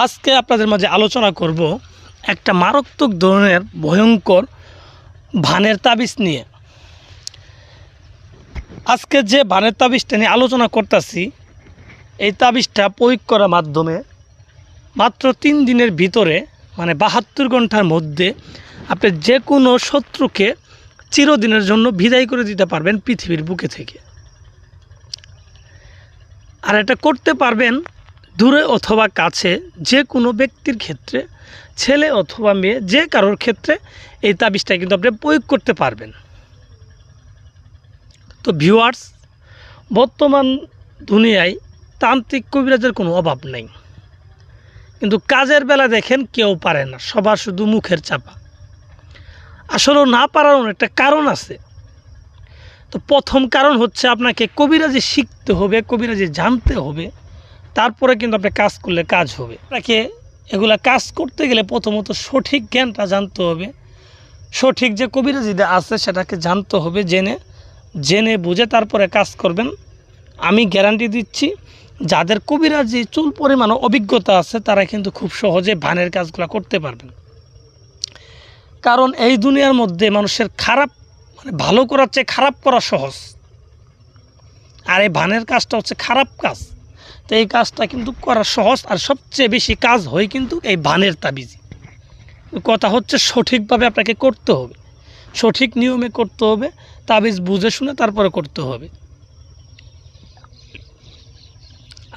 আজকে আপনাদের মাঝে আলোচনা করব একটা মারাত্মক ধরনের ভয়ঙ্কর ভানের তাবিজ নিয়ে। আজকে যে ভানের তাবিজটা নিয়ে আলোচনা করতেছি, এই তাবিজটা প্রয়োগ করার মাধ্যমে মাত্র 3 দিনের ভিতরে মানে 72 ঘন্টার মধ্যে আপনি যে কোনো শত্রুকে চিরদিনের জন্য বিদায় করে দিতে পারবেন পৃথিবীর বুকে থেকে। আর এটা করতে পারবেন দূরে অথবা কাছে যে কোনো ব্যক্তির ক্ষেত্রে, ছেলে অথবা মেয়ে, যে কারোর ক্ষেত্রে এই তাবিজটা কিন্তু আপনি প্রয়োগ করতে পারবেন। তো ভিউয়ার্স, বর্তমান দুনিয়ায় তান্ত্রিক কবিরাজের কোনো অভাব নেই, কিন্তু কাজের বেলা দেখেন কেউ পারে না, সবার শুধু মুখের চাপা। আসলে না পারার একটা কারণ আছে। তো প্রথম কারণ হচ্ছে আপনাকে কবিরাজি শিখতে হবে, কবিরাজি জানতে হবে, তারপরে কিন্তু আপনি কাজ করলে কাজ হবে। আপনাকে এগুলা কাজ করতে গেলে প্রথমত সঠিক জ্ঞানটা জানতে হবে, সঠিক যে কবিরাজিটা আছে সেটাকে জানতে হবে, জেনে বুঝে তারপরে কাজ করবেন। আমি গ্যারান্টি দিচ্ছি, যাদের কবিরাজি চুল পরিমাণ অভিজ্ঞতা আছে তারা কিন্তু খুব সহজে ভানের কাজগুলো করতে পারবেন। কারণ এই দুনিয়ার মধ্যে মানুষের ভালো করার চেয়ে খারাপ করা সহজ, আর এই ভানের কাজটা হচ্ছে খারাপ কাজ। তো এই কাজটা কিন্তু করা সহজ, আর সবচেয়ে বেশি কাজ হয় কিন্তু এই ভানের তাবিজে। কথা হচ্ছে সঠিকভাবে আপনাকে করতে হবে, সঠিক নিয়মে করতে হবে, তাবিজ বুঝে শুনে তারপরে করতে হবে।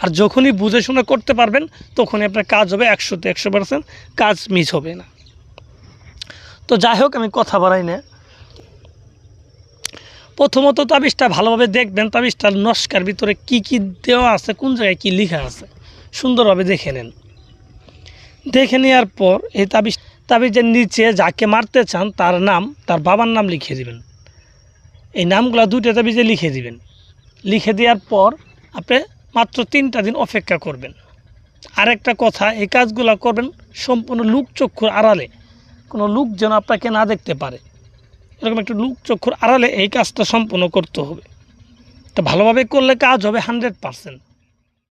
আর যখনই বুঝে শুনে করতে পারবেন তখনই আপনার কাজ হবে 100-তে 100%, কাজ মিস হবে না। তো যাই হোক, আমি কথা বাড়াই না। প্রথমত তাবিজটা ভালোভাবে দেখবেন, তাবিজটার নস্কার ভিতরে কি কি দেওয়া আছে, কোন জায়গায় কি লেখা আছে সুন্দরভাবে দেখে নেন। দেখে নেওয়ার পর এই তাবিজের নিচে যাকে মারতে চান তার নাম, তার বাবার নাম লিখে দিবেন। এই নামগুলো 2টা তাবিজে লিখে দিবেন। লিখে দেওয়ার পর আপনি মাত্র 3টা দিন অপেক্ষা করবেন। আরেকটা কথা, এই কাজগুলো করবেন সম্পূর্ণ লোকচক্ষুর আড়ালে, কোনো লোক যেন আপনাকে না দেখতে পারে, এরকম একটু লোকচক্ষুর আড়ালে এই কাজটা সম্পূর্ণ করতে হবে। তো ভালোভাবে করলে কাজ হবে 100%।